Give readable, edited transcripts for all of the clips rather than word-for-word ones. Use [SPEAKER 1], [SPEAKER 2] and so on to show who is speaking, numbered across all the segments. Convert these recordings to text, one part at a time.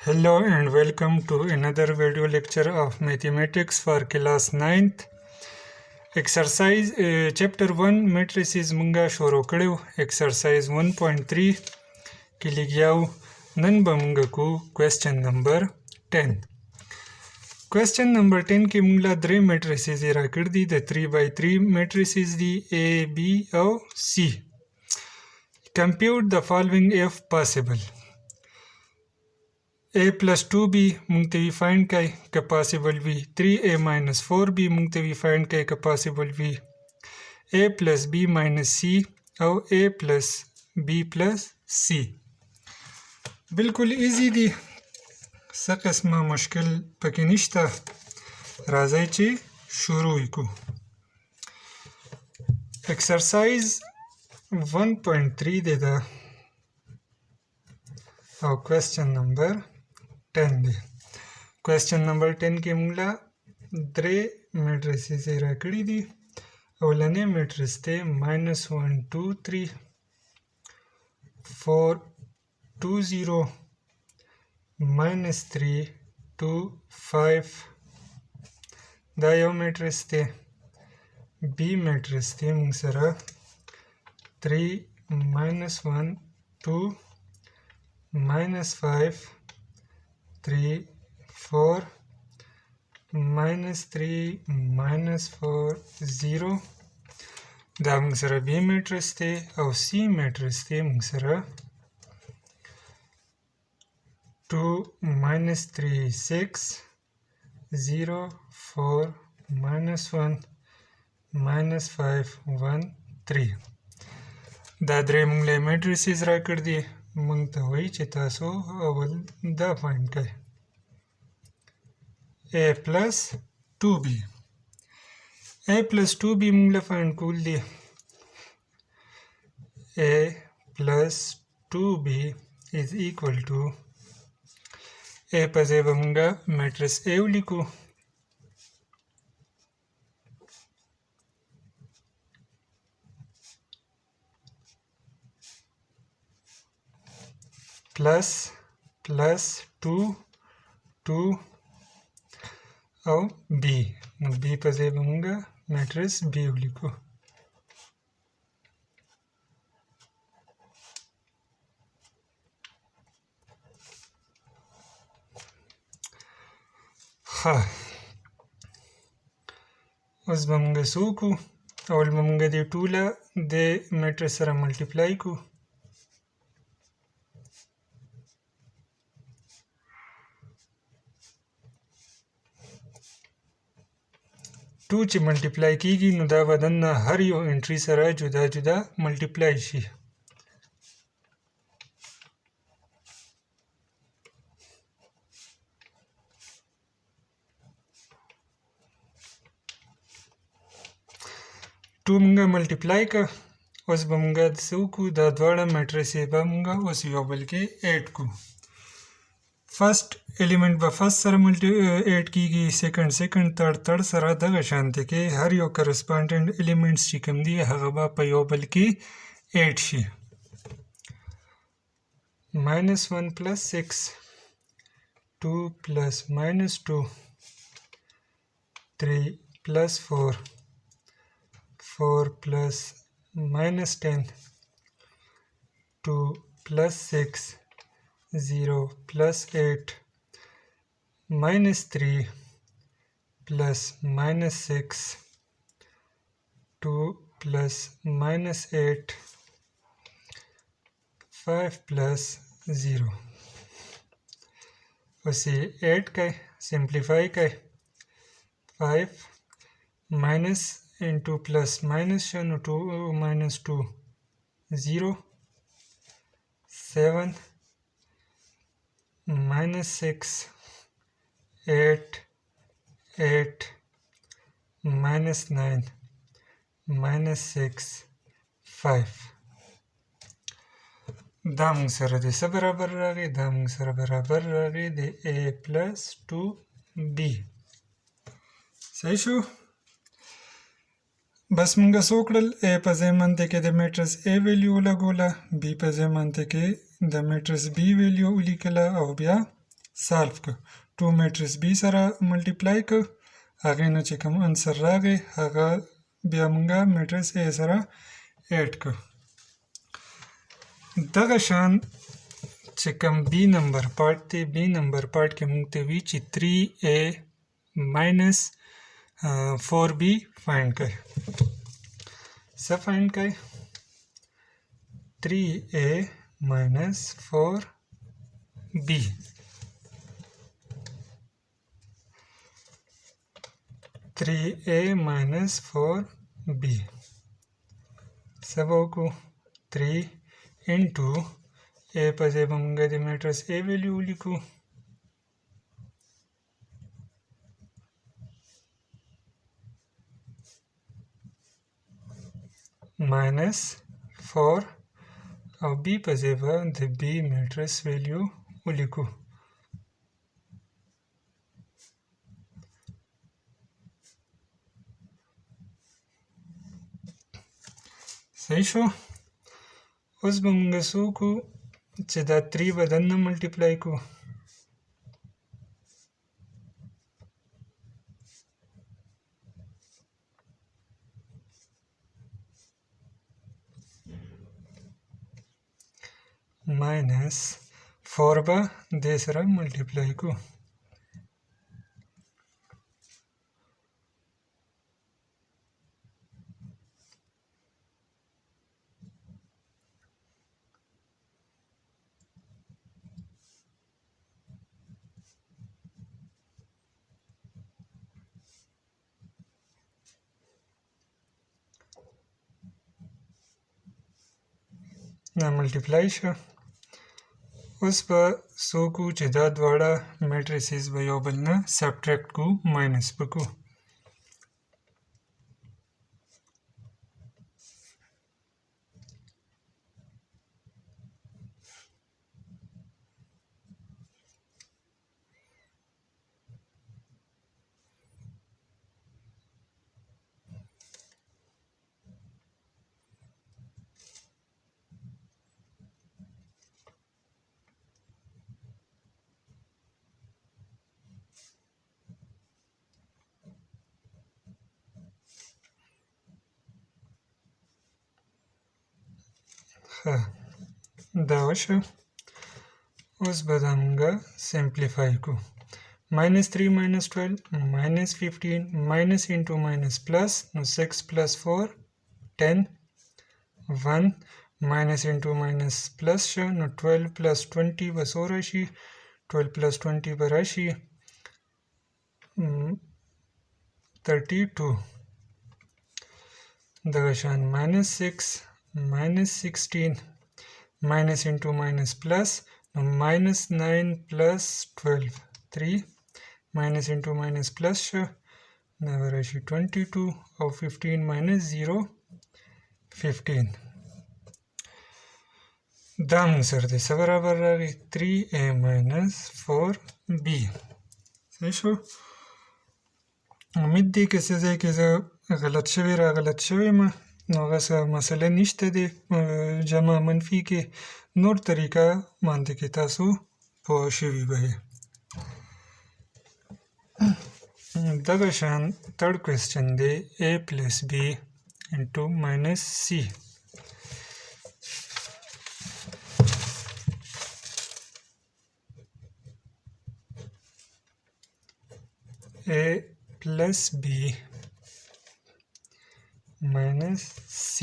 [SPEAKER 1] Hello and welcome to another video lecture of mathematics for class 9th. Exercise chapter 1 matrices munga shuru kړو. Exercise 1.3 کې لګیاو. نن به munga کو question number 10. Question number 10 کې موږ لا درې matrices را کړ دي. د 3x3 matrices دي A, B او C. Compute the following if possible. A plus 2b مونږ ته find کړئ که possible وي. 3a minus 4b مونږ ته find کړئ که possible وي. a plus b minus c او a plus b plus c. بالکل ایزی دی. څه قسمه مشکل پکې نشته. راځئ چې شروع وکړو. Exercise 1.3 دی دا او question number 10 دی. Question number 10 کې موږ لا درې matrices را کړي دي. اولنې matrix ته -1 2 3 4 2 0 -3 2 5. دا یو matrix ته. B matrix ته موږ سره 3 -1 2 -5 3 4 -3 -4 0. دا موږ سره B matrix دی او C matrix دی موږ سره 2 -3 6 0 4 -1 -5 1 3. دا درې موږ له matrices را کړ دي. مونږ ته وایي چې تاسو اول دا فایند کړئ. A plus 2b. A plus 2b مونږ له فایند کول دي. A plus 2b is equal to A په ځای به مونږ matrix A ولیکو. plus 2 2 او b. نو b په ځای به موږ matrix b ولیکو. ښه اوس به موږ څه وکړو. اول به موږ دې ټوله د matrix سره ملټیپلای کړو. 2 چې ملټیپلای کیږي نو دا به دننه هر یو انټري سره جدا جدا ملټیپلای شي. ټو موږ ملټیپلای کړه. اوس به موږ څه وکړو. دا دواړه میټریسې به موږ اوس یو بل کې ایډ کړو. فرست element به فرست سره ایډ کیږي. سیکنډ تھرډ سره دغه شانته کې هر یو کرسپونډنټ element چې کوم دي هغه به په یو بل کې ایډ شي. -1 plus 6 2 plus -2 3 plus 4 4 plus -10 2 plus 6 0 plus 8 -3 plus -6 2 plus -8 5 plus 0. उसे 8 का सिंप्लीफाई का 5 minus into plus minus 2 minus 2 0 7 -6 8 8 -9 -6 5. دا موږ سره د څه برابر راغی. دا موږ سره برابر راغی د A plus 2b. صحیح شو. بس موږ څه وکړل. A په ځای منځ کې د میټرس A ویلیو لګوله. B په ځای منځ کې د میټرس B ویلیو ولیکله او بیا سالف کو 2 میټریس بی سره ملټیپلای کو هغې نه چې کوم انسر راغی هغه بیا مونږه میټریس ا سره ایډ کو دغه شان چې کوم بی نمبر پارت دی بی نمبر پارت کې مونږ ته وی چې 3a minus 4b فایند کړئ څه فایند کړئ 3a minus 4b 3a minus 4b څه به وکړو 3 into a په ځای به مونږ د میټرس a ویلیو ولیکو minus 4 او b په ځای به د b میټرس ویلیو ولیکو صحیح شو اوس به مونږ څه وکړو چې دا 3 به دننه ملټیپلای کړو minus 4 به دې سره ملټیپلای کړو دا ملټیپلای شو اوس به څه وکړو چې دا دواړه میټریسز به یو بل نه سبټریکټ کړو ماینس به کړو دا وشو اوس به دا مونږه سمپلیفای کړو minus 3 minus 12 minus 15 minus into minus plus نو 6 plus 4 10 1 minus into minus plus شو نو 12 plus 20 به څو راشي 12 plus 20 به راشي 32 دغه شان minus 6 minus 16 minus into minus plus no minus 9 plus 12 3 minus into minus plus now rashi 22 or 15 minus 0 15 دا موږ سره د څه برابر راغی 3a minus 4b صحیح شو امید دی که څه ځای کې زه غلط شوی یم نو هغه څه مسله نشته دی جمع منفي کې نور طریقه باندې کې تاسو پوه شوي به یې دغه شان تھرډ کوېسچن دی a plus b into minus c a plus b minus c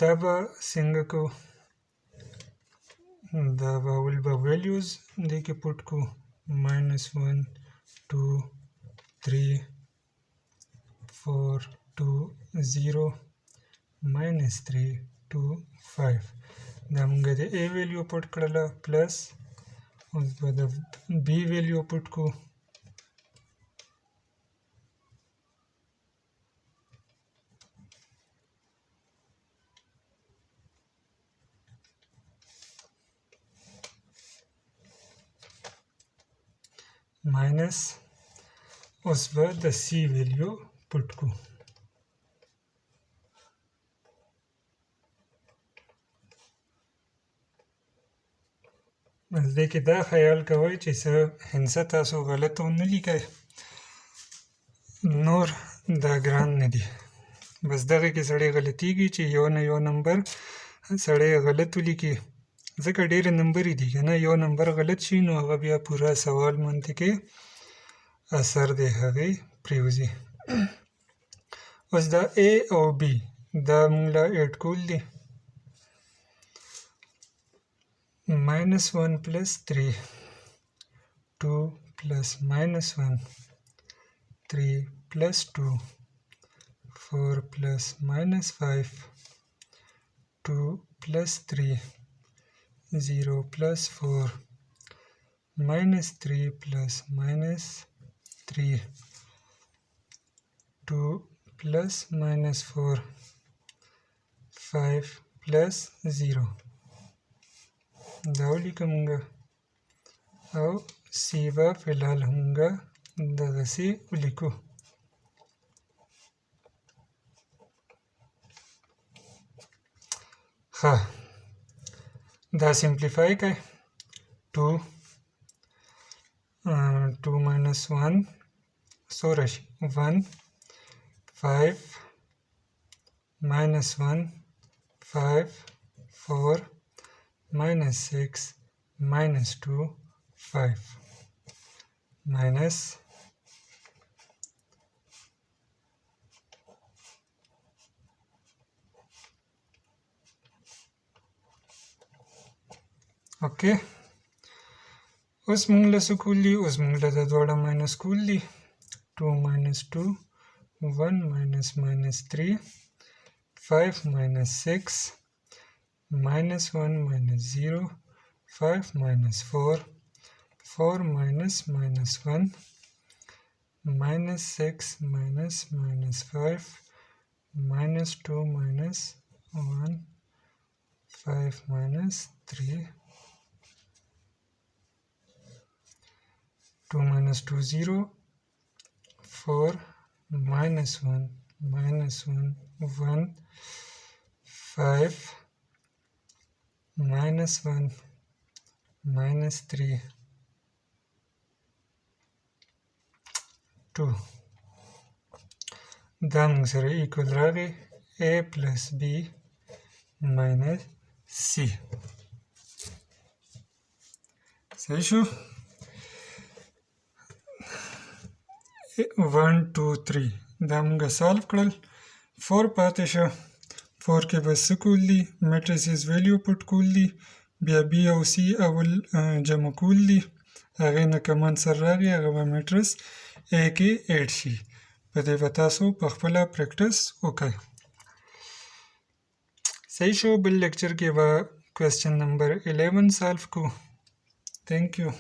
[SPEAKER 1] دا به څنګه کو دا به اول به ویلیوز دې کې پټ کو minus 1 2 3 4 2 0 minus 3 2 5 دا موږ د a ویلیو پټ کړله پلس اوس به د b ویلیو پټ کو minus اوس به د c ویلیو پټ کو بس دې کې دا خیال کوئ چې څه هندسه تاسو غلط ونه لیکئ، نور دا ګران نه دي. بس دغه کې سړی غلطیږي چې یو نه یو نمبر سړی غلط ولیکي، ځکه ډېرې نمبرې دي که نه، یو نمبر غلط شي نو هغه بیا پوره سوال منطقي اثر دی هغې پرېوځي. اوس دا A او B دا موږ له ایډ کول دي. -1 + 3 2 + -1 3 + 2 4 + -5 2 + 3 0 + 4 -3 + -3 2 + -4 5 + 0 دا ولیکه مونږه، او سی به فلحال مونږه دغسې ولیکو. ښه دا سمپلیفای کړئ. 2 -1 څومره شي 1 5 -1 5 4 -6 -2 5 minus اوکې. اوس مونږ له څه کول دي، اوس مونږ له دا دواړه ماینس کول دي. 2 - 2 1 - -3 5 - 6 -1 - 0 5 - 4 4 - -1 -6 -5 -2 -1 5 - 3 2 - 2 0 4 -1 -1 1 5 -1 -3 2 دا موږ سره ایکول راغی A + B - C. صحیح شو. 1 2 3 دا موږ سالو کړل. 4 پاتې شو. 4 کې به څه کول دي، میټریسز ویلیو پټ کول دي، بیا B او C اول جمع کول دي، هغې نه کمن سر راغی هغه به میټرس A کې ایډ شي. په دې به تاسو په خپله پریکټس وکړئ. صحیح شو. بل لیکچر کې به کوېسچن نمبر 11 سالو کو. تھینک یو.